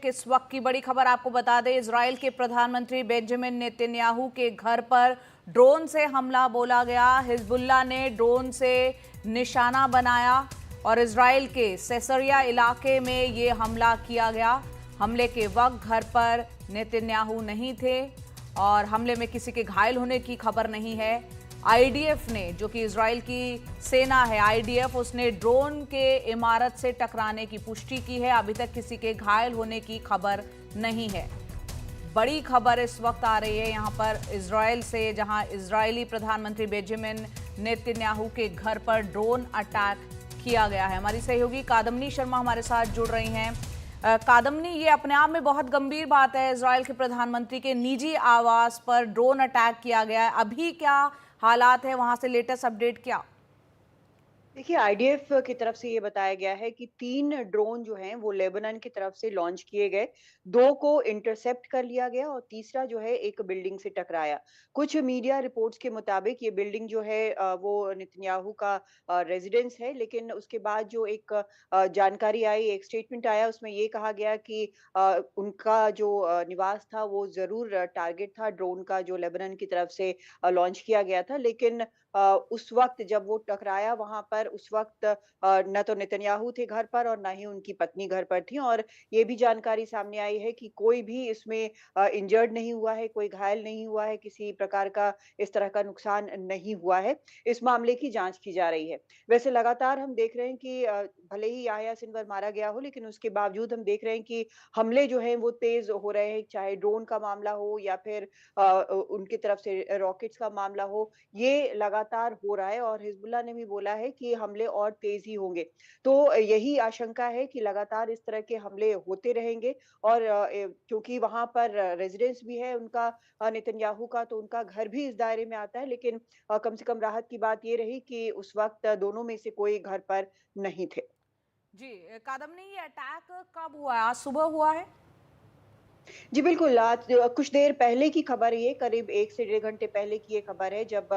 इस वक्त की बड़ी खबर आपको बता दें, इजराइल के प्रधानमंत्री बेंजामिन नेतन्याहू के घर पर ड्रोन से हमला बोला गया। हिजबुल्लाह ने ड्रोन से निशाना बनाया और इजराइल के सेसरिया इलाके में ये हमला किया गया। हमले के वक्त घर पर नेतन्याहू नहीं थे और हमले में किसी के घायल होने की खबर नहीं है। आईडीएफ ने, जो कि इजराइल की सेना है, आईडीएफ, उसने ड्रोन के इमारत से टकराने की पुष्टि की है। अभी तक किसी के घायल होने की खबर नहीं है। बड़ी खबर इस वक्त आ रही है यहां पर इजराइल से, जहां इजरायली प्रधानमंत्री बेंजामिन नेतन्याहू के घर पर ड्रोन अटैक किया गया है। हमारी सहयोगी कादम्बनी शर्मा हमारे साथ जुड़ रही हैं। कादम्बनी, ये अपने आप में बहुत गंभीर बात है, इजराइल के प्रधानमंत्री के निजी आवास पर ड्रोन अटैक किया गया है। अभी क्या हालात है वहां से, लेटेस्ट अपडेट क्या? देखिए, आईडीएफ की तरफ से ये बताया गया है कि 3 ड्रोन जो हैं वो लेबनान की तरफ से लॉन्च किए गए, 2 को इंटरसेप्ट कर लिया गया और तीसरा जो है एक बिल्डिंग से टकराया। कुछ मीडिया रिपोर्ट्स के मुताबिक ये बिल्डिंग जो है वो नेतन्याहू का रेजिडेंस है, लेकिन उसके बाद जो एक जानकारी आई, एक स्टेटमेंट आया, उसमें ये कहा गया कि उनका जो निवास था वो ज़रूर टारगेट था ड्रोन का, जो लेबनान की तरफ से लॉन्च किया गया था। लेकिन उस वक़्त जब वो टकराया वहाँ पर, उस वक़्त ना तो नेतन्याहू थे घर पर और ना ही उनकी पत्नी घर पर थी, और ये भी जानकारी सामने आई है कि कोई भी इसमें इंजर्ड नहीं हुआ है, कोई घायल नहीं हुआ है, किसी प्रकार का इस तरह का नुकसान नहीं हुआ है। इस मामले की जाँच की जा रही है। वैसे लगातार हम देख रहे हैं कि भले ही याह्या सिनवर मारा गया हो, लेकिन उसके बावजूद हम देख रहे हैं कि हमले जो हैं वो तेज़ हो रहे हैं, चाहे ड्रोन का मामला हो या फिर उनकी तरफ से रॉकेट्स का मामला हो। ये लगातार हो रहा है और हिज़्बुल्लाह ने भी बोला है कि हमले और तेज़ ही होंगे। तो यही आशंका है कि लगातार इस तरह के हमले होते रहेंगे, और क्योंकि वहाँ पर रेज़िडेंस भी है उनका, नेतन्याहू का, तो उनका घर भी इस दायरे में आता है। लेकिन कम से कम राहत की बात ये रही कि उस वक़्त दोनों में से कोई घर पर नहीं थे। जी, कादम्बनी, ये अटैक कब हुआ है? आज सुबह हुआ है? जी, बिल्कुल। आज कुछ देर पहले की खबर ये, करीब 1 से डेढ़ घंटे पहले की ये खबर है जब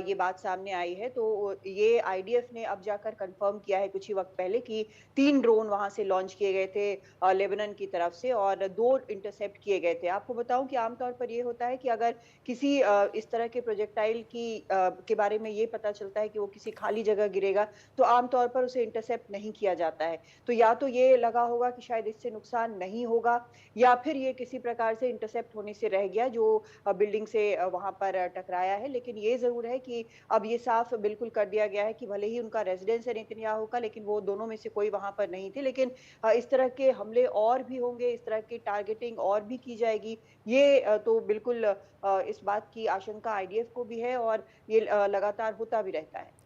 ये बात सामने आई है। तो ये आईडीएफ ने अब जाकर कन्फर्म किया है कुछ ही वक़्त पहले कि 3 ड्रोन वहाँ से लॉन्च किए गए थे लेबनान की तरफ से, और 2 इंटरसेप्ट किए गए थे। आपको बताऊँ कि आम तौर पर ये होता है कि अगर किसी इस तरह के प्रोजेक्टाइल के बारे में ये पता चलता है कि वो किसी खाली जगह गिरेगा, तो आम तौर पर उसे इंटरसेप्ट नहीं किया जाता है। तो या तो ये लगा होगा कि शायद इससे नुकसान नहीं होगा, या फिर ये किसी प्रकार से इंटरसेप्ट होने से रह गया जो बिल्डिंग से वहाँ पर टकराया है। लेकिन ये ज़रूर है कि अब ये साफ़ बिल्कुल कर दिया गया है कि भले ही उनका रेज़िडेंस है नेतन्याहू का, लेकिन वो दोनों में से कोई वहाँ पर नहीं थे। लेकिन इस तरह के हमले और भी होंगे, इस तरह की टारगेटिंग और भी की जाएगी। ये तो बिल्कुल इस बात की आशंका आईडीएफ को भी है, और ये लगातार होता भी रहता है।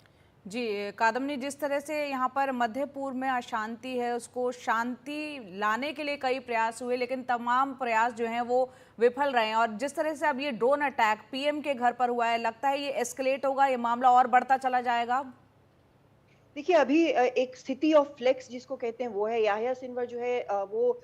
जी, कादम्बनी, जिस तरह से यहाँ पर मध्य पूर्व में अशांति है, उसको शांति लाने के लिए कई प्रयास हुए, लेकिन तमाम प्रयास जो हैं वो विफल रहे हैं। और जिस तरह से अब ये ड्रोन अटैक पीएम के घर पर हुआ है, लगता है ये एस्केलेट होगा, ये मामला और बढ़ता चला जाएगा अब? देखिए, अभी एक सिटी ऑफ फ्लेक्स जिसको कहते हैं वो है। याह्या सिनवर जो है वो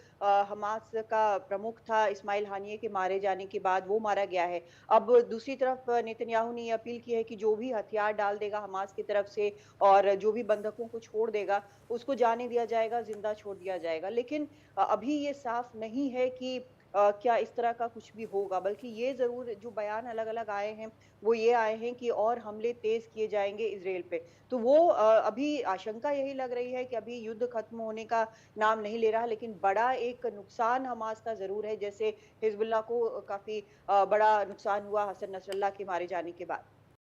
हमास का प्रमुख था, इस्माइल हानिये के मारे जाने के बाद वो मारा गया है। अब दूसरी तरफ नेतन्याहू ने ये अपील की है कि जो भी हथियार डाल देगा हमास की तरफ से और जो भी बंधकों को छोड़ देगा, उसको जाने दिया जाएगा, ज़िंदा छोड़ दिया जाएगा। लेकिन अभी ये साफ नहीं है कि क्या इस तरह का कुछ भी होगा, बल्कि ये ज़रूर जो बयान अलग-अलग आए हैं, वो ये आए हैं कि और हमले तेज़ किए जाएँगे इज़राइल पे। तो वो अभी आशंका यही लग रही है कि अभी युद्ध खत्म होने का नाम नहीं ले रहा, लेकिन बड़ा एक नुकसान हमास का ज़रूर है, जैसे हिज़्बुल्लाह को काफ़ी बड़ा नुकसान हुआ हसन नसरल्लाह के मारे जाने के बाद।